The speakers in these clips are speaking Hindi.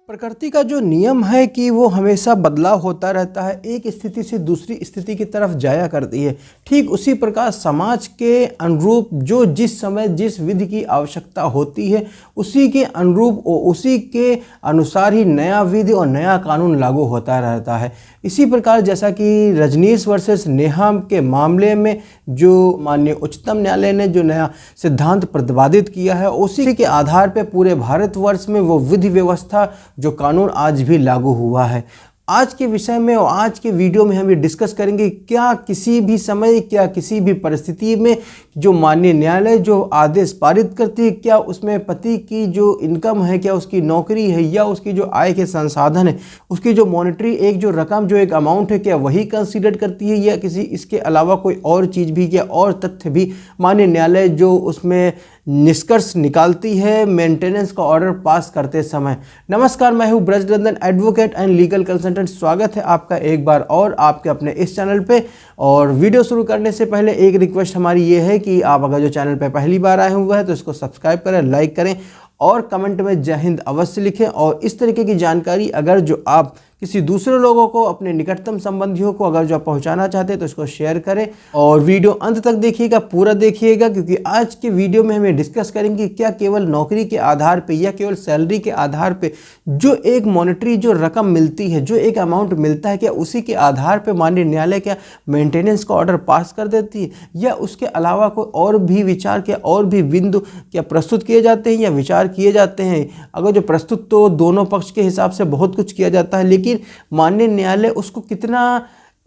प्रकृति का जो नियम है कि वो हमेशा बदलाव होता रहता है, एक स्थिति से दूसरी स्थिति की तरफ जाया करती है। ठीक उसी प्रकार समाज के अनुरूप जो जिस समय जिस विधि की आवश्यकता होती है उसी के अनुरूप उसी के अनुसार ही नया विधि और नया कानून लागू होता रहता है। इसी प्रकार जैसा कि रजनीश वर्सेस नेहा के मामले में जो माननीय उच्चतम न्यायालय ने जो नया सिद्धांत प्रतिपादित किया है उसी के आधार पर पूरे भारतवर्ष में वो विधि व्यवस्था जो कानून आज भी लागू हुआ है। आज के विषय में और आज के वीडियो में हम ये डिस्कस करेंगे क्या किसी भी समय क्या किसी भी परिस्थिति में जो माननीय न्यायालय जो आदेश पारित करती है क्या उसमें पति की जो इनकम है, क्या उसकी नौकरी है या उसकी जो आय के संसाधन है, उसकी जो मॉनेटरी एक जो रकम जो एक अमाउंट है क्या वही कंसीडर करती है या किसी इसके अलावा कोई और चीज़ भी या और तथ्य भी माननीय न्यायालय जो उसमें निष्कर्ष निकालती है मेंटेनेंस का ऑर्डर पास करते समय। नमस्कार, मैं हूं Brajnandan, advocate and legal consultant. स्वागत है आपका एक बार और आपके अपने इस चैनल पे। और वीडियो शुरू करने से पहले एक रिक्वेस्ट हमारी ये है कि आप अगर जो चैनल पे पहली बार आए हुए हैं तो इसको सब्सक्राइब करें, लाइक करें और कमेंट में जय हिंद अवश्य लिखें। और इस तरीके की जानकारी अगर जो आप किसी दूसरे लोगों को, अपने निकटतम संबंधियों को अगर जो आप पहुंचाना चाहते हैं तो इसको शेयर करें और वीडियो अंत तक देखिएगा, पूरा देखिएगा, क्योंकि आज के वीडियो में हम ये डिस्कस करेंगे क्या केवल नौकरी के आधार पे या केवल सैलरी के आधार पे जो एक मॉनेटरी जो रकम मिलती है, जो एक अमाउंट मिलता है, क्या उसी के आधार पे माननीय न्यायालय क्या मेंटेनेंस का ऑर्डर पास कर देती है या उसके अलावा कोई और भी विचार क्या और भी बिंदु क्या प्रस्तुत किए जाते हैं या विचार किए जाते हैं। अगर जो प्रस्तुत तो दोनों पक्ष के हिसाब से बहुत कुछ किया जाता है, लेकिन माननीय न्यायालय उसको कितना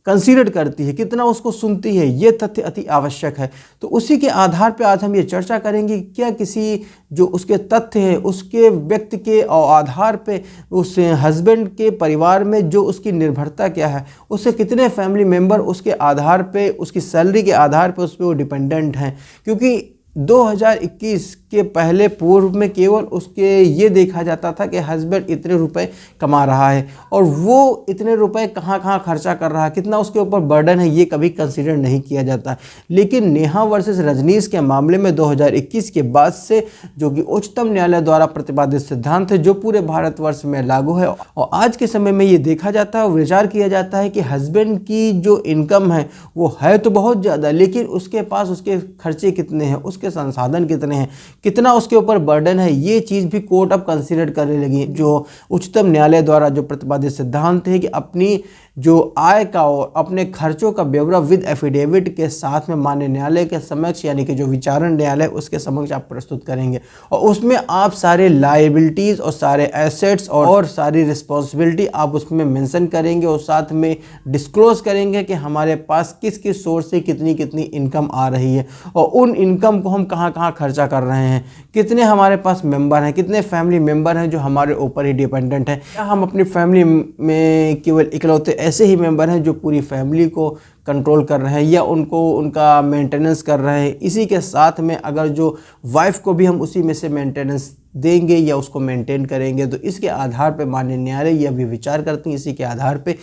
कंसीडर करती है, कितना उसको सुनती है, ये तथ्य अति आवश्यक है। तो उसी के आधार पे आज हम ये चर्चा करेंगे क्या किसी जो उसके तथ्य है उसके व्यक्ति के आधार पे उस हस्बैंड के परिवार में जो उसकी निर्भरता क्या है, उसके कितने फैमिली मेंबर उसके आधार पे, उसकी सैलरी के आधार पे उस पर वो डिपेंडेंट हैं। क्योंकि 2021 के पहले पूर्व में केवल उसके ये देखा जाता था कि हस्बैंड इतने रुपए कमा रहा है और वो इतने रुपए कहाँ कहाँ खर्चा कर रहा है, कितना उसके ऊपर बर्डन है, ये कभी कंसीडर नहीं किया जाता। लेकिन नेहा वर्सेस रजनीश के मामले में 2021 के बाद से जो कि उच्चतम न्यायालय द्वारा प्रतिपादित सिद्धांत है जो पूरे भारतवर्ष में लागू है और आज के समय में ये देखा जाता है और विचार किया जाता है कि हस्बैंड की जो इनकम है वो है तो बहुत ज़्यादा, लेकिन उसके पास उसके खर्चे कितने हैं, उसके संसाधन कितने हैं, कितना उसके ऊपर बर्डन है, ये चीज़ भी कोर्ट अब कंसीडर करने लगी। जो उच्चतम न्यायालय द्वारा जो प्रतिपादित सिद्धांत है कि अपनी जो आय का और अपने खर्चों का ब्यौरा विद एफिडेविट के साथ में माननीय न्यायालय के समक्ष यानी कि जो विचारण न्यायालय उसके समक्ष आप प्रस्तुत करेंगे और उसमें आप सारे लायबिलिटीज़ और सारे एसेट्स और सारी रिस्पॉन्सिबिलिटी आप उसमें मेंशन करेंगे और साथ में डिस्क्लोज करेंगे कि हमारे पास किस किस सोर्स से कितनी कितनी इनकम आ रही है और उन इनकम को हम कहाँ कहाँ खर्चा कर रहे हैं, कितने हमारे पास मेंबर हैं, कितने फैमिली मेंबर हैं जो हमारे ऊपर ही डिपेंडेंट हैं, या हम अपनी फैमिली में केवल इकलौते ऐसे ही मेंबर हैं जो पूरी फैमिली को कंट्रोल कर रहे हैं या उनको उनका मेंटेनेंस कर रहे हैं। इसी के साथ में अगर जो वाइफ को भी हम उसी में से मेंटेनेंस देंगे या उसको मेंटेन करेंगे तो इसके आधार पर माननीय न्यायालय यह भी विचार करती हैं, इसी के आधार पर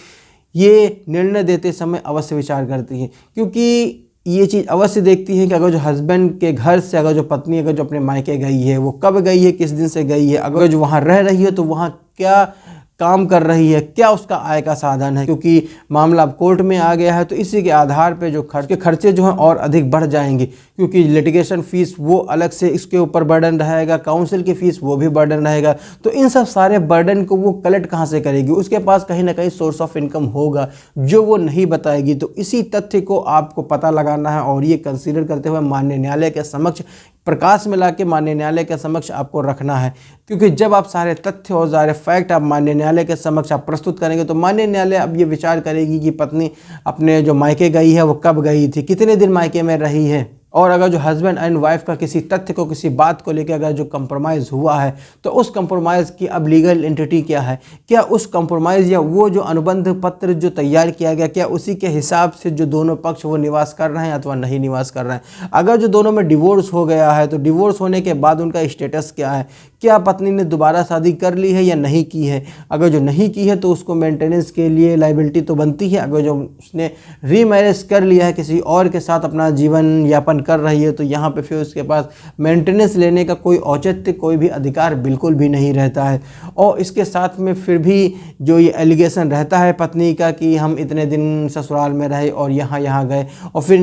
ये निर्णय देते समय अवश्य विचार करती हैं। क्योंकि ये चीज़ अवश्य देखती है कि अगर जो हस्बैंड के घर से अगर जो पत्नी अगर जो अपने मायके गई है वो कब गई है, किस दिन से गई है, अगर जो वहाँ रह रही है तो वहाँ क्या काम कर रही है, क्या उसका आय का साधन है। क्योंकि मामला अब कोर्ट में आ गया है तो इसी के आधार पे जो खर्चे जो हैं और अधिक बढ़ जाएंगे, क्योंकि लिटिगेशन फीस वो अलग से इसके ऊपर बर्डन रहेगा, काउंसिल की फ़ीस वो भी बर्डन रहेगा। तो इन सब सारे बर्डन को वो कलेक्ट कहाँ से करेगी, उसके पास कहीं ना कहीं सोर्स ऑफ इनकम होगा जो वो नहीं बताएगी। तो इसी तथ्य को आपको पता लगाना है और ये कंसीडर करते हुए माननीय न्यायालय के समक्ष प्रकाश में लाके माननीय न्यायालय के समक्ष आपको रखना है। क्योंकि जब आप सारे तथ्य और सारे फैक्ट आप माननीय न्यायालय के समक्ष आप प्रस्तुत करेंगे तो माननीय न्यायालय अब ये विचार करेगी कि पत्नी अपने जो मायके गई है वो कब गई थी, कितने दिन मायके में रही है, और अगर जो हस्बैंड एंड वाइफ का किसी तथ्य को, किसी बात को लेकर अगर जो कंप्रोमाइज़ हुआ है तो उस कंप्रोमाइज़ की अब लीगल एंटिटी क्या है, क्या उस कंप्रोमाइज़ या वो जो अनुबंध पत्र जो तैयार किया गया क्या उसी के हिसाब से जो दोनों पक्ष वो निवास कर रहे हैं अथवा नहीं निवास कर रहे हैं। अगर जो दोनों में डिवोर्स हो गया है तो डिवोर्स होने के बाद उनका स्टेटस क्या है, क्या पत्नी ने दोबारा शादी कर ली है या नहीं की है। अगर जो नहीं की है तो उसको मेंटेनेंस के लिए लायबिलिटी तो बनती है। अगर जो उसने रीमैरिज कर लिया है, किसी और के साथ अपना जीवन यापन कर रही है, तो यहाँ पे फिर उसके पास मेंटेनेंस लेने का कोई औचित्य, कोई भी अधिकार बिल्कुल भी नहीं रहता है। और इसके साथ में फिर भी जो ये एलिगेशन रहता है पत्नी का कि हम इतने दिन ससुराल में रहे और यहाँ गए, और फिर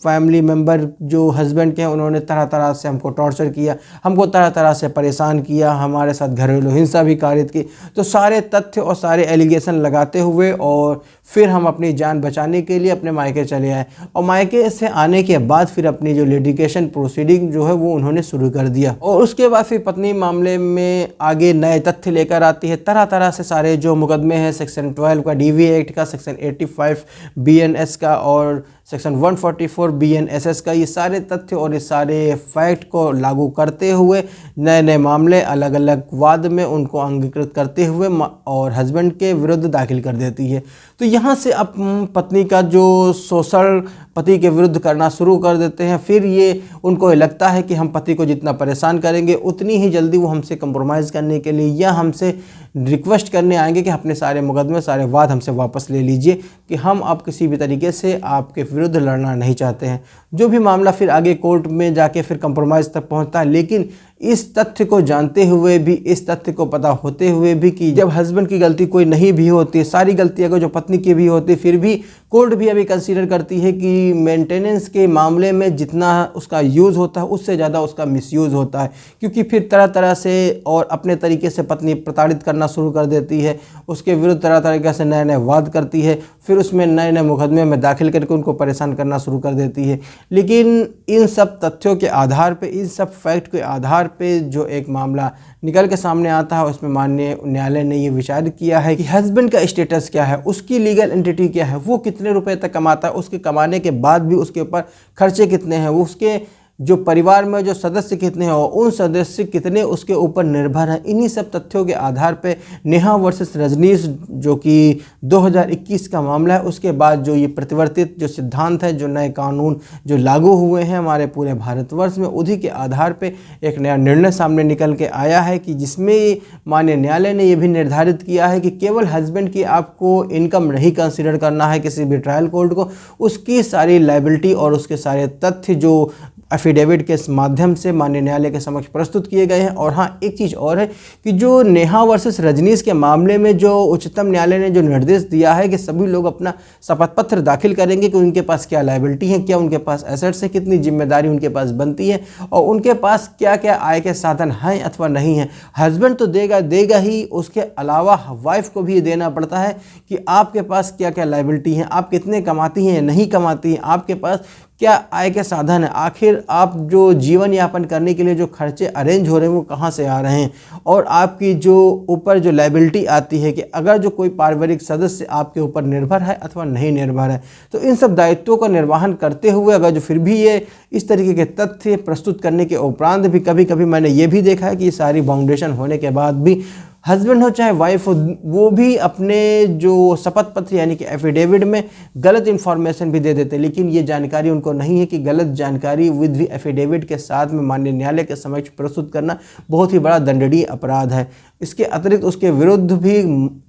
फैमिली मेम्बर जो हस्बैंड के हैं उन्होंने तरह तरह से हमको टॉर्चर किया, हमको तरह तरह से परेशान किया, हमारे साथ घरेलू हिंसा भी कारित की। तो सारे तथ्य और सारे एलिगेशन लगाते हुए और फिर हम अपनी जान बचाने के लिए अपने मायके चले आए, और मायके से आने के बाद फिर अपनी जो लिटिगेशन प्रोसीडिंग जो है वो उन्होंने शुरू कर दिया। और उसके बाद फिर पत्नी मामले में आगे नए तथ्य लेकर आती है, तरह तरह से सारे जो मुकदमे हैं सेक्शन 12 का DV एक्ट का, सेक्शन 85 BNS का और सेक्शन 144 BNSS का, ये सारे तथ्य और ये सारे फैक्ट को लागू करते हुए नए नए मामले अलग अलग वाद में उनको अंगीकृत करते हुए और हस्बैंड के विरुद्ध दाखिल कर देती है। तो यहाँ से अब पत्नी का जो शोषण पति के विरुद्ध करना शुरू कर देते हैं। फिर ये उनको ये लगता है कि हम पति को जितना परेशान करेंगे उतनी ही जल्दी वो हमसे कंप्रोमाइज़ करने के लिए या हमसे रिक्वेस्ट करने आएंगे कि अपने सारे मुकदमे सारे वाद हमसे वापस ले लीजिए, कि हम अब किसी भी तरीके से आपके विरुद्ध लड़ना नहीं चाहते हैं। जो भी मामला फिर आगे कोर्ट में जाके फिर कंप्रोमाइज़ तक पहुंचता है। लेकिन इस तथ्य को जानते हुए भी, इस तथ्य को पता होते हुए भी कि जब हस्बैंड की गलती कोई नहीं भी होती, सारी गलती अगर जो पत्नी की भी होती, फिर भी कोर्ट भी अभी कंसीडर करती है कि मेंटेनेंस के मामले में जितना उसका यूज़ होता है उससे ज़्यादा उसका मिसयूज़ होता है, क्योंकि फिर तरह तरह से और अपने तरीके से पत्नी प्रताड़ित करना शुरू कर देती है, उसके विरुद्ध तरह तरीके से नए नए वाद करती है, फिर उसमें नए नए मुकदमे में दाखिल करके उनको परेशान करना शुरू कर देती है। लेकिन इन सब तथ्यों के आधार पे, इन सब फैक्ट के आधार पे जो एक मामला निकल के सामने आता है, उसमें माननीय न्यायालय ने ये विचार किया है कि हस्बैंड का स्टेटस क्या है, उसकी लीगल एंटिटी क्या है, वो कितने रुपए तक कमाता है, उसके कमाने के बाद भी उसके ऊपर खर्चे कितने हैं, वो उसके जो परिवार में जो सदस्य कितने हैं और उन सदस्य कितने उसके ऊपर निर्भर हैं। इन्हीं सब तथ्यों के आधार पे नेहा वर्सेस रजनीश जो कि 2021 का मामला है, उसके बाद जो ये प्रतिवर्तित जो सिद्धांत है, जो नए कानून जो लागू हुए हैं हमारे पूरे भारतवर्ष में, उसी के आधार पे एक नया निर्णय सामने निकल के आया है कि जिसमें माननीय न्यायालय ने यह भी निर्धारित किया है कि केवल हस्बैंड की आपको इनकम नहीं कंसिडर करना है किसी भी ट्रायल कोर्ट को, उसकी सारी लायबिलिटी और उसके सारे तथ्य जो एफिडेविट के माध्यम से माननीय न्यायालय के समक्ष प्रस्तुत किए गए हैं। और हाँ, एक चीज़ और है कि जो नेहा वर्सेस रजनीश के मामले में जो उच्चतम न्यायालय ने जो निर्देश दिया है कि सभी लोग अपना शपथ पत्र दाखिल करेंगे कि उनके पास क्या लायबिलिटी है, क्या उनके पास एसेट्स है, कितनी जिम्मेदारी उनके पास बनती है और उनके पास क्या क्या आय के साधन हैं अथवा नहीं है। हस्बैंड तो देगा ही, उसके अलावा वाइफ को भी देना पड़ता है कि आपके पास क्या क्या लायबिलिटी हैं, आप कितने कमाती हैं, नहीं कमाती हैं, आपके पास क्या आय के साधन है, आखिर आप जो जीवन यापन करने के लिए जो खर्चे अरेंज हो रहे हैं वो कहाँ से आ रहे हैं, और आपकी जो ऊपर जो लायबिलिटी आती है कि अगर जो कोई पारिवारिक सदस्य आपके ऊपर निर्भर है अथवा नहीं निर्भर है, तो इन सब दायित्वों का निर्वहन करते हुए अगर जो फिर भी ये इस तरीके के तथ्य प्रस्तुत करने के उपरांत भी कभी कभी मैंने ये भी देखा है कि सारी फाउंडेशन होने के बाद भी हस्बैंड हो चाहे वाइफ हो, वो भी अपने जो शपथ पत्र यानी कि एफिडेविट में गलत इन्फॉर्मेशन भी दे देते, लेकिन ये जानकारी उनको नहीं है कि गलत जानकारी विद भी एफिडेविट के साथ में माननीय न्यायालय के समक्ष प्रस्तुत करना बहुत ही बड़ा दंडनीय अपराध है। इसके अतिरिक्त उसके विरुद्ध भी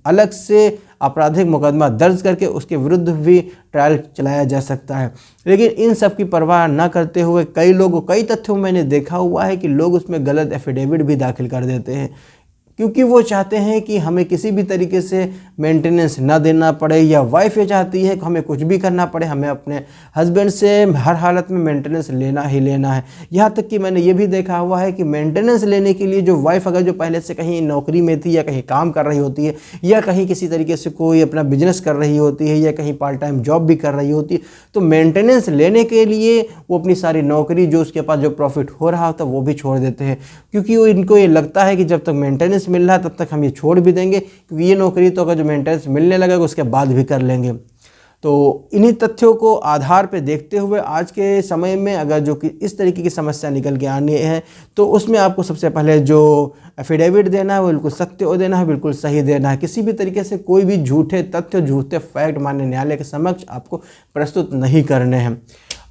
अलग से आपराधिक मुकदमा दर्ज करके उसके विरुद्ध भी ट्रायल चलाया जा सकता है। लेकिन इन सब की परवाह न करते हुए कई तथ्यों में मैंने देखा हुआ है कि लोग उसमें गलत एफिडेविट भी दाखिल कर देते हैं, क्योंकि वो चाहते हैं कि हमें किसी भी तरीके से मेंटेनेंस ना देना पड़े, या वाइफ ये चाहती है कि हमें कुछ भी करना पड़े, हमें अपने हस्बैंड से हर हालत में मेंटेनेंस लेना ही लेना है। यहाँ तक कि मैंने ये भी देखा हुआ है कि मेंटेनेंस लेने के लिए जो वाइफ अगर जो पहले से कहीं नौकरी में थी या कहीं काम कर रही होती है या कहीं किसी तरीके से कोई अपना बिजनेस कर रही होती है या कहीं पार्ट टाइम जॉब भी कर रही होती है, तो मेंटेनेंस लेने के लिए वो अपनी सारी नौकरी जो उसके पास जो प्रॉफिट हो रहा होता है वो भी छोड़ देते हैं, क्योंकि वो इनको ये लगता है कि जब तक मेंटेनेंस मिल रहा है तब तक हम ये छोड़ भी देंगे, क्योंकि ये नौकरी तो अगर जो मेंटेनेंस मिलने लगेगा उसके बाद भी कर लेंगे। तो इन्हीं तथ्यों को आधार पे देखते हुए आज के समय में अगर जो कि इस तरीके की समस्या निकल के आनी है, तो उसमें आपको सबसे पहले जो एफिडेविट देना है वो बिल्कुल सत्य देना है, बिल्कुल सही देना है। किसी भी तरीके से कोई भी झूठे तथ्य, झूठे फैक्ट माननीय न्यायालय के समक्ष आपको प्रस्तुत नहीं करने हैं।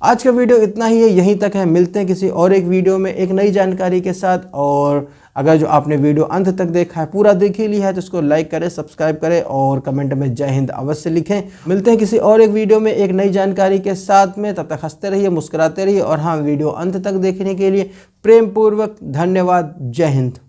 आज का वीडियो इतना ही है, यहीं तक है। मिलते हैं किसी और एक वीडियो में एक नई जानकारी के साथ। और अगर जो आपने वीडियो अंत तक देखा है, पूरा देख ही लिया है, तो उसको लाइक करें, सब्सक्राइब करें और कमेंट में जय हिंद अवश्य लिखें। मिलते हैं किसी और एक वीडियो में एक नई जानकारी के साथ में। तब तक हंसते रहिए, मुस्कुराते रहिए और हाँ, वीडियो अंत तक देखने के लिए प्रेम पूर्वक धन्यवाद। जय हिंद।